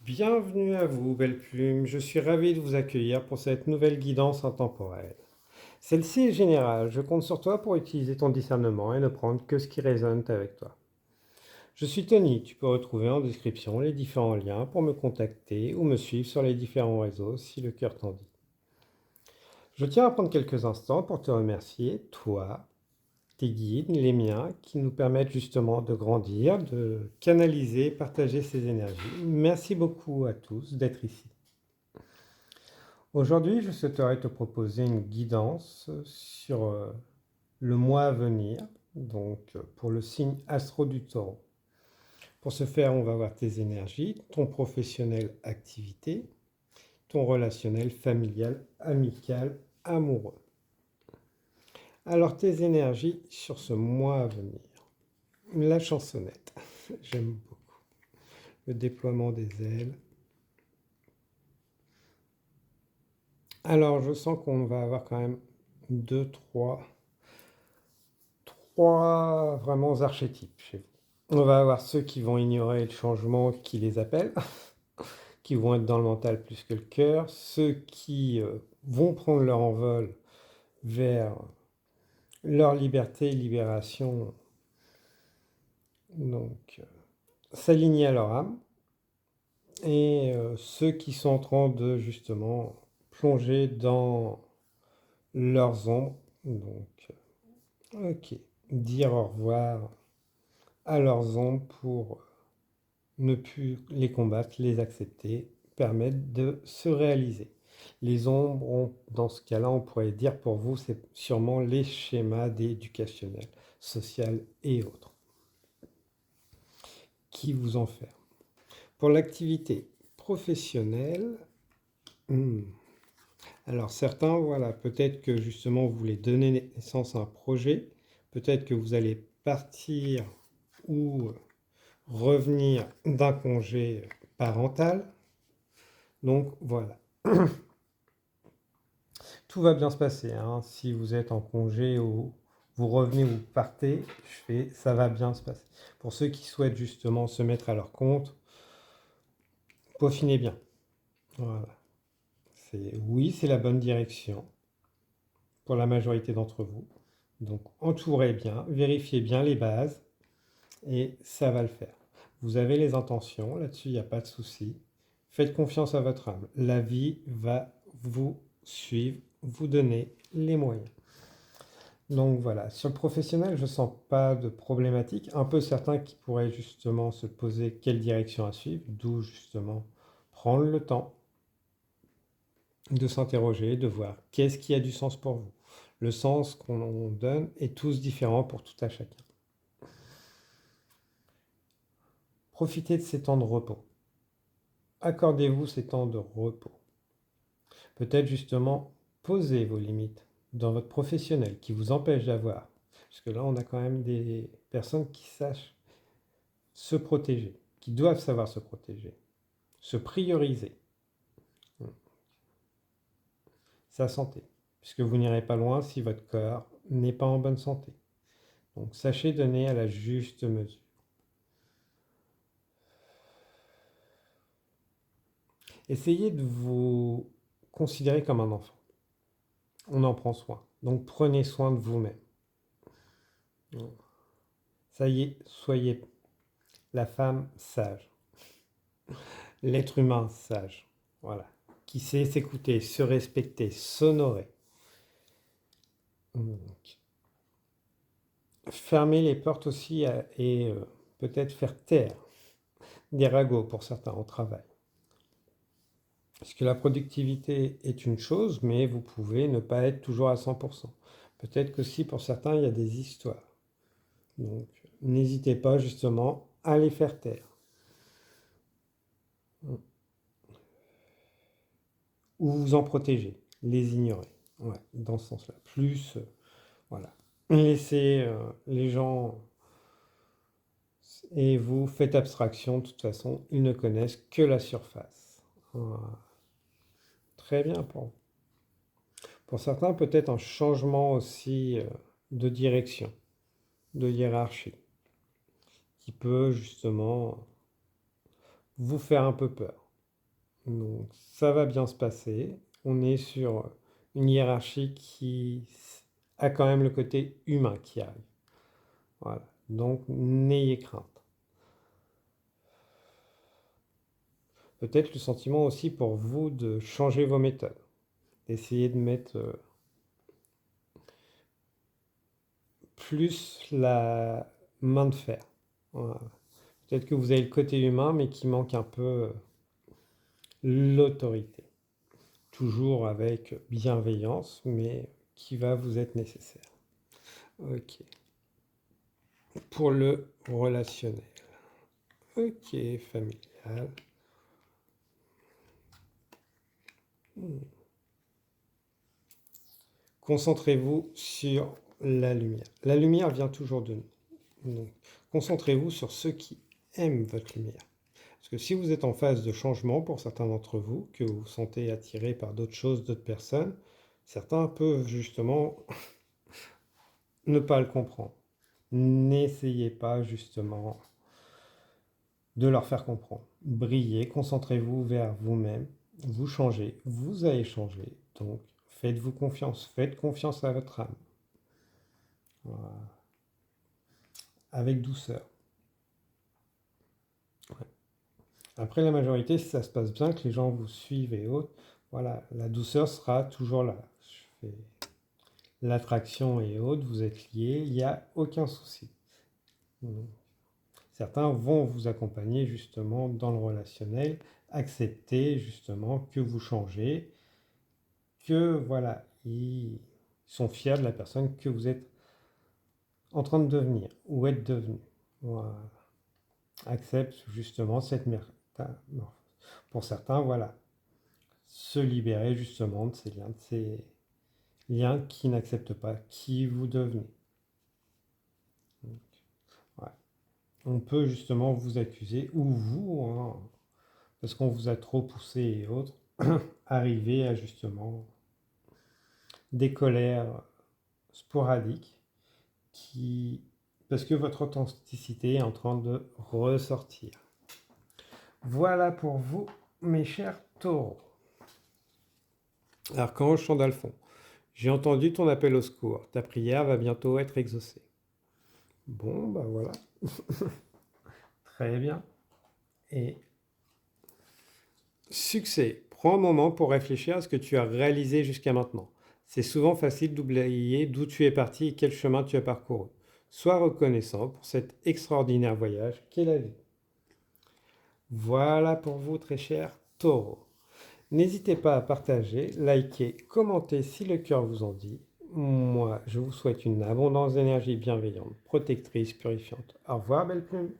Bienvenue à vous, belle plume. Je suis ravi de vous accueillir pour cette nouvelle guidance intemporelle. Celle-ci est générale. Je compte sur toi pour utiliser ton discernement et ne prendre que ce qui résonne avec toi. Je suis Tony. Tu peux retrouver en description les différents liens pour me contacter ou me suivre sur les différents réseaux si le cœur t'en dit. Je tiens à prendre quelques instants pour te remercier, toi, tes guides, les miens, qui nous permettent justement de grandir, de canaliser, partager ces énergies. Merci beaucoup à tous d'être ici. Aujourd'hui, je souhaiterais te proposer une guidance sur le mois à venir, donc pour le signe astro du taureau. Pour ce faire, on va voir tes énergies, ton professionnel activité, ton relationnel familial, amical, amoureux. Alors tes énergies sur ce mois à venir. La chansonnette, j'aime beaucoup. Le déploiement des ailes. Alors je sens qu'on va avoir quand même deux, trois vraiment archétypes chez vous. On va avoir ceux qui vont ignorer le changement qui les appelle, qui vont être dans le mental plus que le cœur, ceux qui vont prendre leur envol vers leur liberté, libération, donc s'aligner à leur âme, et ceux qui sont en train de justement plonger dans leurs ombres, donc ok, dire au revoir à leurs ombres pour ne plus les combattre, les accepter, permettre de se réaliser. Les ombres, dans ce cas-là, on pourrait dire pour vous, c'est sûrement les schémas éducationnels, social et autres, qui vous enferment. Pour l'activité professionnelle, alors certains, voilà, peut-être que justement vous voulez donner naissance à un projet, peut-être que vous allez partir ou revenir d'un congé parental. Donc voilà, tout va bien se passer, hein. Si vous êtes en congé ou vous revenez ou partez, ça va bien se passer. Pour ceux qui souhaitent justement se mettre à leur compte, peaufinez bien. Voilà. Oui, c'est la bonne direction pour la majorité d'entre vous. Donc entourez bien, vérifiez bien les bases et ça va le faire. Vous avez les intentions, là-dessus il n'y a pas de souci. Faites confiance à votre âme. La vie va vous suivre, vous donner les moyens. Donc voilà, sur le professionnel, je ne sens pas de problématique. Un peu certains qui pourraient justement se poser quelle direction à suivre, d'où justement prendre le temps de s'interroger, de voir qu'est-ce qui a du sens pour vous. Le sens qu'on donne est tous différent pour tout à chacun. Profitez de ces temps de repos. Accordez-vous ces temps de repos. Peut-être justement posez vos limites dans votre professionnel qui vous empêche d'avoir. Parce que là, on a quand même des personnes qui sachent se protéger, qui doivent savoir se protéger, se prioriser sa santé. Puisque vous n'irez pas loin si votre corps n'est pas en bonne santé. Donc sachez donner à la juste mesure. Essayez de vous considérer comme un enfant. On en prend soin. Donc prenez soin de vous-même. Ça y est, soyez la femme sage. L'être humain sage. Voilà. Qui sait s'écouter, se respecter, s'honorer. Donc, fermer les portes aussi et peut-être faire taire des ragots pour certains au travail. Parce que la productivité est une chose, mais vous pouvez ne pas être toujours à 100%. Peut-être qu'aussi pour certains, il y a des histoires. Donc, n'hésitez pas justement à les faire taire. Ou vous en protéger, les ignorer. Ouais, dans ce sens-là. Plus, voilà. Laissez les gens et vous faites abstraction. De toute façon, ils ne connaissent que la surface. Voilà. Très bien pour vous. Pour certains, peut-être un changement aussi de direction, de hiérarchie, qui peut justement vous faire un peu peur. Donc ça va bien se passer. On est sur une hiérarchie qui a quand même le côté humain qui arrive. Voilà. Donc n'ayez crainte. Peut-être le sentiment aussi pour vous de changer vos méthodes, d'essayer de mettre plus la main de fer. Voilà. Peut-être que vous avez le côté humain, mais qui manque un peu l'autorité. Toujours avec bienveillance, mais qui va vous être nécessaire. Ok. Pour le relationnel. Ok, familial. Concentrez-vous sur la lumière. La lumière vient toujours de nous. Donc, concentrez-vous sur ceux qui aiment votre lumière. Parce que si vous êtes en phase de changement pour certains d'entre vous, que vous vous sentez attiré par d'autres choses, d'autres personnes, certains peuvent justement ne pas le comprendre. N'essayez pas justement de leur faire comprendre. Brillez, concentrez-vous vers vous-même, vous changez, vous allez changer. Donc faites-vous confiance, faites confiance à votre âme. Voilà. Avec douceur. Ouais. Après la majorité, si ça se passe bien, que les gens vous suivent et autres, voilà, la douceur sera toujours là. Je fais l'attraction et autres, vous êtes liés, il n'y a aucun souci. Certains vont vous accompagner justement dans le relationnel, accepter justement que vous changez, que voilà, ils sont fiers de la personne que vous êtes en train de devenir ou être devenu. Voilà. Accepte justement cette métamorphose. Pour certains, voilà, se libérer justement de ces liens qui n'acceptent pas qui vous devenez. Donc, ouais. On peut justement vous accuser, ou vous, hein, parce qu'on vous a trop poussé et autres, arriver à justement des colères sporadiques qui, parce que votre authenticité est en train de ressortir. Voilà pour vous, mes chers taureaux. Archange Chandalphon, j'ai entendu ton appel au secours. Ta prière va bientôt être exaucée. Bon, bah voilà. Très bien. Et succès. Prends un moment pour réfléchir à ce que tu as réalisé jusqu'à maintenant. C'est souvent facile d'oublier d'où tu es parti et quel chemin tu as parcouru. Sois reconnaissant pour cet extraordinaire voyage qu'est la vie. Voilà pour vous, très chers taureaux. N'hésitez pas à partager, liker, commenter si le cœur vous en dit. Moi, je vous souhaite une abondance d'énergie bienveillante, protectrice, purifiante. Au revoir, belle plume.